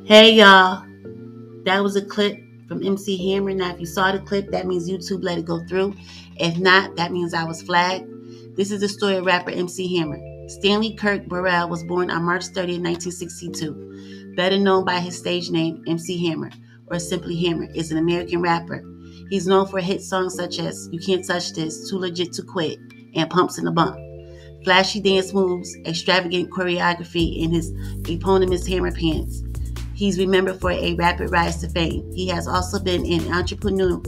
Hey y'all, that was a clip from MC Hammer. Now, if you saw the clip, that means YouTube let it go through. If not, that means I was flagged. This is the story of rapper MC Hammer. Stanley Kirk Burrell was born on March 30, 1962. Better known by his stage name, MC Hammer, or simply Hammer, is an American rapper. He's known for hit songs such as You Can't Touch This, Too Legit to Quit, and Pumps in the Bump. Flashy dance moves, extravagant choreography, and his eponymous Hammer pants. He's remembered for a rapid rise to fame. He has also been an entrepreneur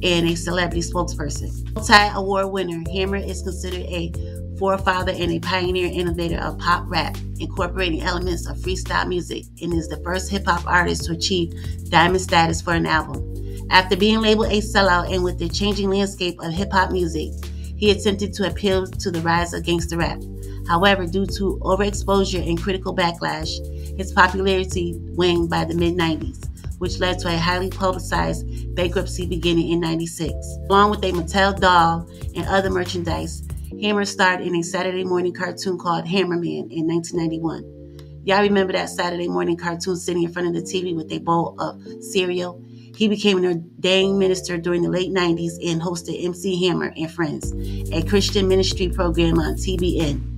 and a celebrity spokesperson. Multi-award winner, Hammer is considered a forefather and a pioneer innovator of pop rap, incorporating elements of freestyle music, and is the first hip-hop artist to achieve diamond status for an album. After being labeled a sellout and with the changing landscape of hip-hop music, he attempted to appeal to the rise of gangster rap. However, due to overexposure and critical backlash, his popularity waned by the mid-90s, which led to a highly publicized bankruptcy beginning in 96. Along with a Mattel doll and other merchandise, Hammer starred in a Saturday morning cartoon called Hammerman in 1991. Y'all remember that Saturday morning cartoon sitting in front of the TV with a bowl of cereal? He became an ordained minister during the late 90s and hosted MC Hammer and Friends, a Christian ministry program on TBN.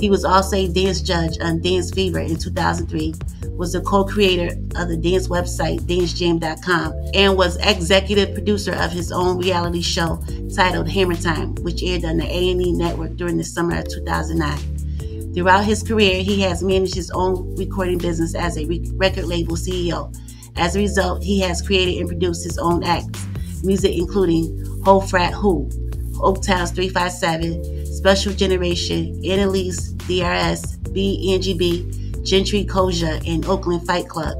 He was also a dance judge on Dance Fever in 2003, was the co-creator of the dance website DanceJam.com, and was executive producer of his own reality show titled Hammer Time, which aired on the A&E network during the summer of 2009. Throughout his career, he has managed his own recording business as a record label CEO. As a result, he has created and produced his own acts, music including Ho Frat Who, Oaktowns 357, Special Generation, Annalise, DRS, B, Angie B, Gentry Koja, and Oakland Fight Club.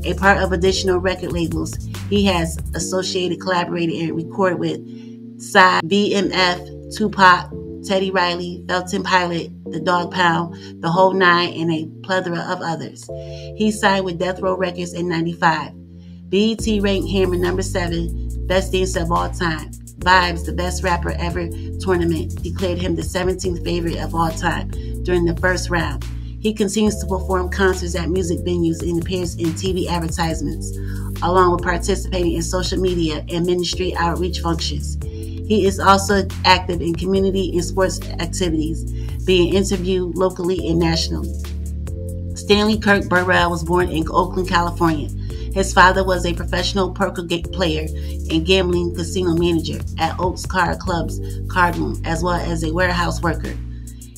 A part of additional record labels, he has associated, collaborated, and recorded with Psy, BMF, Tupac, Teddy Riley, Felton Pilot, The Dog Pound, The Whole Nine, and a plethora of others. He signed with Death Row Records in 95. BET ranked Hammer number 7, best dancer of all time. Vibes, the best rapper ever tournament, declared him the 17th favorite of all time during the first round. He continues to perform concerts at music venues and appears in TV advertisements, along with participating in social media and ministry outreach functions. He is also active in community and sports activities, being interviewed locally and nationally. Stanley Kirk Burrell was born in Oakland, California. His father was a professional poker player and gambling casino manager at Oaks Card Club's card room, as well as a warehouse worker.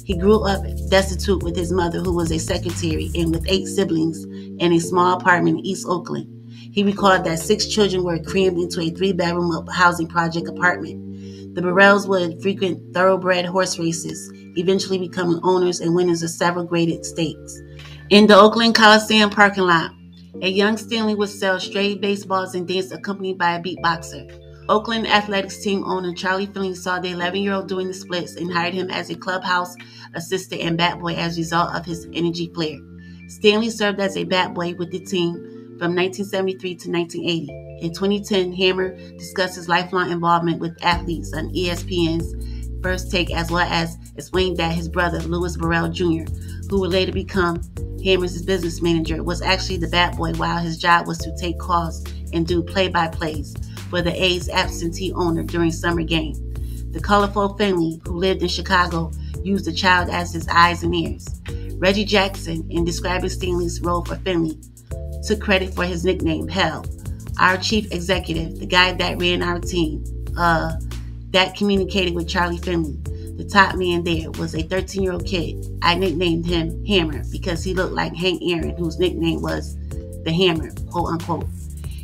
He grew up destitute with his mother, who was a secretary, and with 8 siblings in a small apartment in East Oakland. He recalled that 6 children were crammed into a 3-bedroom housing project apartment. The Burrells would frequent thoroughbred horse races, eventually becoming owners and winners of several graded stakes. In the Oakland Coliseum parking lot, a young Stanley would sell stray baseballs and dance accompanied by a beatboxer. Oakland athletics team owner Charlie Finley saw the 11-year-old doing the splits and hired him as a clubhouse assistant and bat boy as a result of his energy flair. Stanley served as a bat boy with the team from 1973 to 1980. In 2010, Hammer discussed his lifelong involvement with athletes on ESPN's First Take, as well as explained that his brother, Louis Burrell Jr., who would later become Hammer's business manager, was actually the bat boy while his job was to take calls and do play-by-plays for the A's absentee owner during summer games. The colorful Finley, who lived in Chicago, used the child as his eyes and ears. Reggie Jackson, in describing Stanley's role for Finley, took credit for his nickname, Hell. Our chief executive, the guy that ran our team, that communicated with Charlie Finley. The top man there was a 13-year-old kid. I nicknamed him Hammer because he looked like Hank Aaron, whose nickname was the Hammer, quote unquote.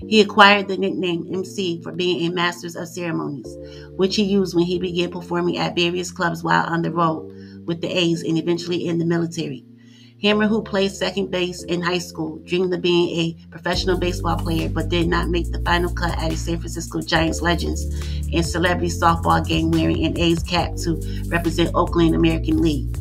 He acquired the nickname MC for being a master of ceremonies, which he used when he began performing at various clubs while on the road with the A's and eventually in the military. Hammer, who played second base in high school, dreamed of being a professional baseball player but did not make the final cut at a San Francisco Giants Legends and celebrity softball game wearing an A's cap to represent Oakland American League.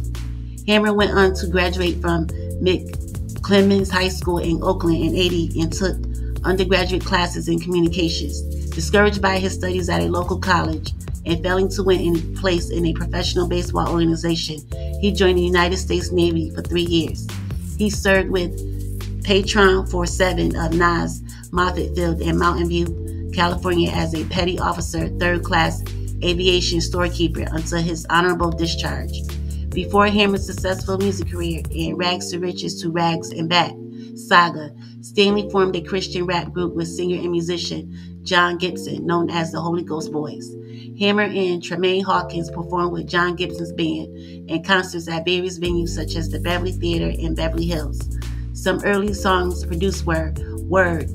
Hammer went on to graduate from McClemens High School in Oakland in 1980 and took undergraduate classes in communications. Discouraged by his studies at a local college and failing to win a place in a professional baseball organization, he joined the United States Navy for 3 years. He served with Patron 47 of Nas Moffett Field in Mountain View, California as a petty officer, third-class aviation storekeeper until his honorable discharge. Before Hammer's successful music career in Rags to Riches to Rags and Back saga, Stanley formed a Christian rap group with singer and musician John Gibson, known as the Holy Ghost Boys. Hammer and Tremaine Hawkins performed with John Gibson's band in concerts at various venues such as the Beverly Theater in Beverly Hills. Some early songs produced were Word,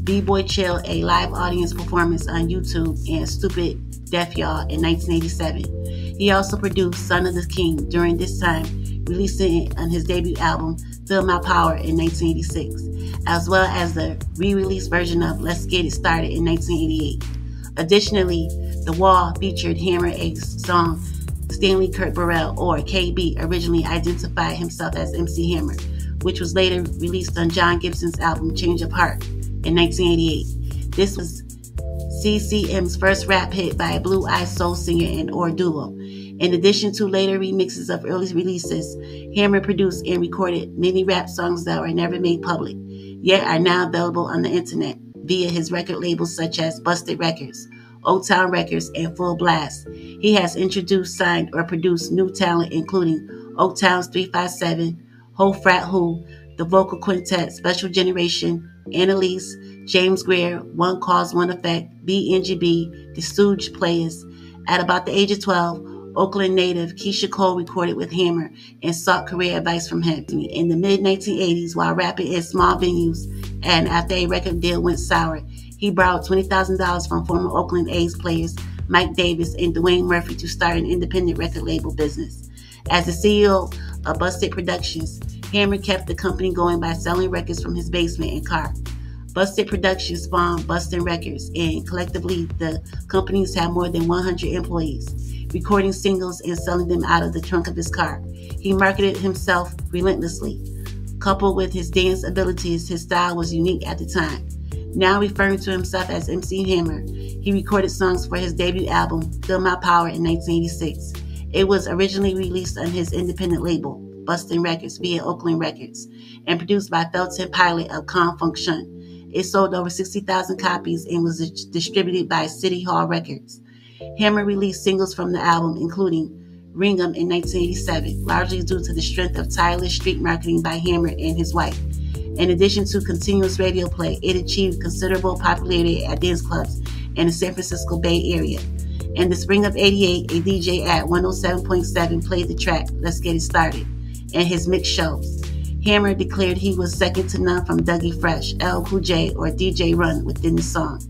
B-Boy Chill, a live audience performance on YouTube, and Stupid Deaf Y'all in 1987. He also produced Son of the King during this time, releasing it on his debut album, Feel My Power, in 1986, as well as the re-release version of Let's Get It Started in 1988. Additionally, The Wall featured Hammer, a song Stanley Kurt Burrell, or KB, originally identified himself as MC Hammer, which was later released on John Gibson's album Change of Heart in 1988. This was CCM's first rap hit by a blue-eyed soul singer and or duo. In addition to later remixes of early releases, Hammer produced and recorded many rap songs that were never made public, yet are now available on the internet via his record labels such as Busted Records, Old Town Records, and Full Blast. He has introduced, signed, or produced new talent including Old Town's 357, Ho Frat Who, The Vocal Quintet, Special Generation, Annalise, James Greer, One Cause, One Effect, BNGB, The Stooge Players. At about the age of 12, Oakland native Keisha Cole recorded with Hammer and sought career advice from him. In the mid-1980s, while rapping in small venues and after a record deal went sour, he borrowed $20,000 from former Oakland A's players Mike Davis and Dwayne Murphy to start an independent record label business. As the CEO of Busted Productions, Hammer kept the company going by selling records from his basement and car. Busted Productions spawned Busted Records, and collectively the companies have more than 100 employees, recording singles and selling them out of the trunk of his car. He marketed himself relentlessly. Coupled with his dance abilities, his style was unique at the time. Now referring to himself as MC Hammer, he recorded songs for his debut album, Feel My Power, in 1986. It was originally released on his independent label, Bustin' Records, via Oakland Records, and produced by Felton Pilot of Con Funk Shun. It sold over 60,000 copies and was distributed by City Hall Records. Hammer released singles from the album, including Ring 'Em in 1987, largely due to the strength of tireless street marketing by Hammer and his wife. In addition to continuous radio play, it achieved considerable popularity at dance clubs in the San Francisco Bay Area. In the spring of '88, a DJ at 107.7 played the track Let's Get It Started in his mix shows. Hammer declared he was second to none from Dougie Fresh, LL Cool J, or DJ Run within the song.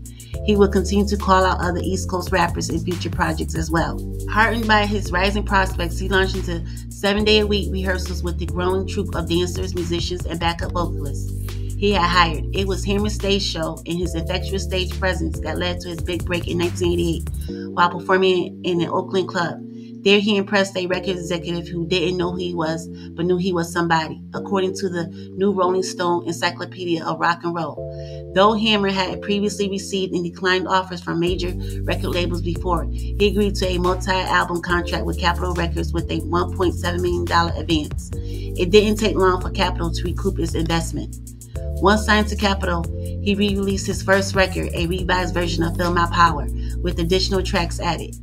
He would continue to call out other East Coast rappers in future projects as well. Heartened by his rising prospects, he launched into 7-day-a-week rehearsals with the growing troupe of dancers, musicians, and backup vocalists he had hired. It was Hammer's stage show and his infectious stage presence that led to his big break in 1988 while performing in an Oakland club. There he impressed a record executive who didn't know who he was, but knew he was somebody, according to the New Rolling Stone Encyclopedia of Rock and Roll. Though Hammer had previously received and declined offers from major record labels before, he agreed to a multi-album contract with Capitol Records with a $1.7 million advance. It didn't take long for Capitol to recoup its investment. Once signed to Capitol, he re-released his first record, a revised version of Feel My Power, with additional tracks added,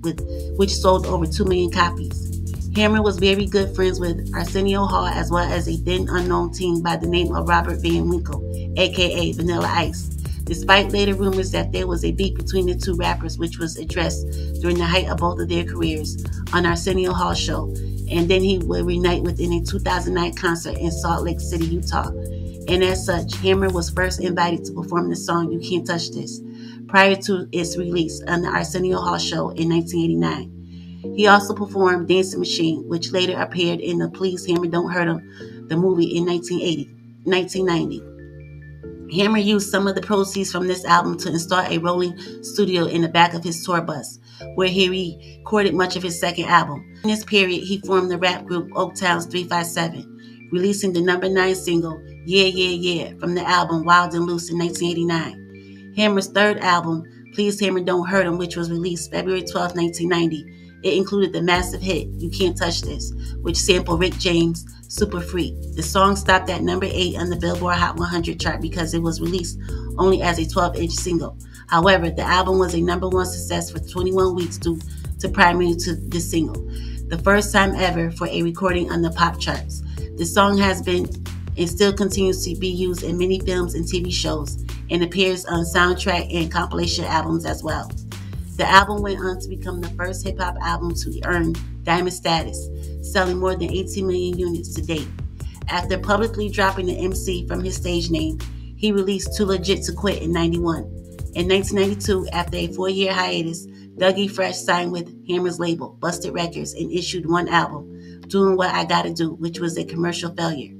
which sold over 2 million copies. Hammer was very good friends with Arsenio Hall as well as a then unknown teen by the name of Robert Van Winkle, aka Vanilla Ice. Despite later rumors that there was a beef between the two rappers, which was addressed during the height of both of their careers on Arsenio Hall's show, and then he would reunite within a 2009 concert in Salt Lake City, Utah. And as such, Hammer was first invited to perform the song You Can't Touch This, prior to its release on the Arsenio Hall show in 1989. He also performed Dancing Machine, which later appeared in the Please Hammer Don't Hurt 'Em, the movie in 1990. Hammer used some of the proceeds from this album to install a rolling studio in the back of his tour bus, where he recorded much of his second album. In this period, he formed the rap group Oaktown's 357, releasing the number 9 single, Yeah, Yeah, Yeah, from the album Wild and Loose in 1989. Hammer's third album, Please Hammer Don't Hurt 'Em, which was released February 12, 1990, It included the massive hit, You Can't Touch This, which sampled Rick James' Super Freak. The song stopped at number 8 on the Billboard Hot 100 chart because it was released only as a 12-inch single. However, the album was a number 1 success for 21 weeks due to primarily to this single, the first time ever for a recording on the pop charts. The song has been and still continues to be used in many films and TV shows and appears on soundtrack and compilation albums as well. The album went on to become the first hip-hop album to earn diamond status, selling more than 18 million units to date. After publicly dropping the MC from his stage name, he released Too Legit to Quit in 91. In 1992, after a 4-year hiatus, Dougie Fresh signed with Hammer's label, Busted Records, and issued one album, Doing What I Gotta Do, which was a commercial failure.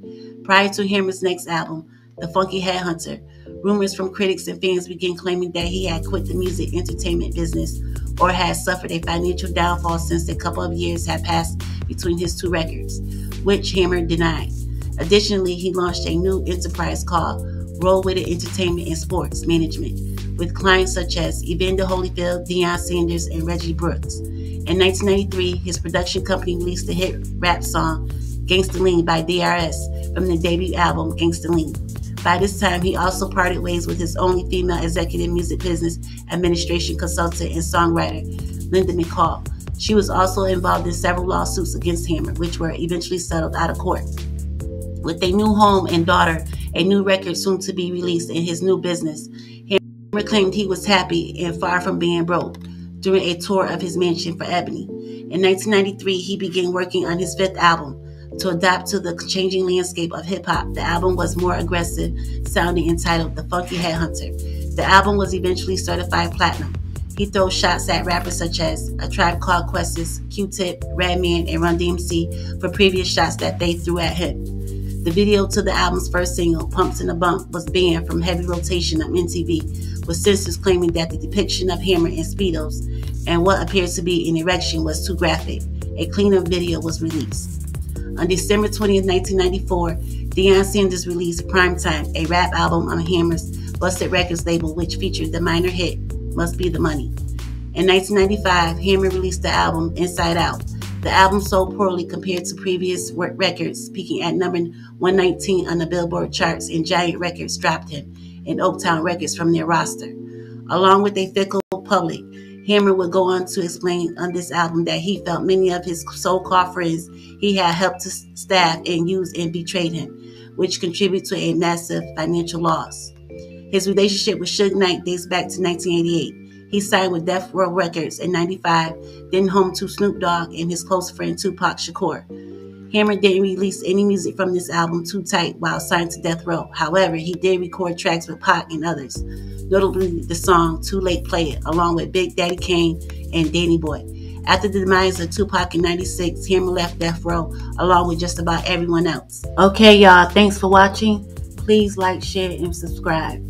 Prior to Hammer's next album, The Funky Headhunter, rumors from critics and fans began claiming that he had quit the music entertainment business or had suffered a financial downfall since a couple of years had passed between his 2 records, which Hammer denied. Additionally, he launched a new enterprise called Roll With It Entertainment and Sports Management, with clients such as Evander Holyfield, Deion Sanders, and Reggie Brooks. In 1993, his production company released the hit rap song Gangsta Lean by DRS from the debut album Gangsta Lean. By this time, he also parted ways with his only female executive music business administration consultant and songwriter, Linda McCall. She was also involved in several lawsuits against Hammer, which were eventually settled out of court. With a new home and daughter, a new record soon to be released in his new business, Hammer claimed he was happy and far from being broke during a tour of his mansion for Ebony. In 1993, he began working on his 5th album. To adapt to the changing landscape of hip-hop, the album was more aggressive, sounding, entitled The Funky Headhunter. The album was eventually certified platinum. He throws shots at rappers such as A Tribe Called Quest, Q-Tip, Redman, and Run DMC for previous shots that they threw at him. The video to the album's first single, Pumps in a Bump, was banned from heavy rotation on MTV, with censors claiming that the depiction of Hammer in Speedos and what appears to be an erection was too graphic. A cleaner video was released. On December 20th, 1994, Deion Sanders released Primetime, a rap album on Hammer's Busted Records label, which featured the minor hit, Must Be the Money. In 1995, Hammer released the album Inside Out. The album sold poorly compared to previous records, peaking at number 119 on the Billboard charts, and Giant Records dropped him and Oaktown Records from their roster. Along with a fickle public, Hammer would go on to explain on this album that he felt many of his so-called friends he had helped to staff and used and betrayed him, which contributed to a massive financial loss. His relationship with Suge Knight dates back to 1988. He signed with Death Row Records in 95, then home to Snoop Dogg and his close friend Tupac Shakur. Hammer didn't release any music from this album, Too Tight, while signed to Death Row. However, he did record tracks with Pac and others, notably the song Too Late Play It, along with Big Daddy Kane and Danny Boy. After the demise of Tupac in 96, Hammer left Death Row along with just about everyone else. Okay, y'all, thanks for watching. Please like, share, and subscribe.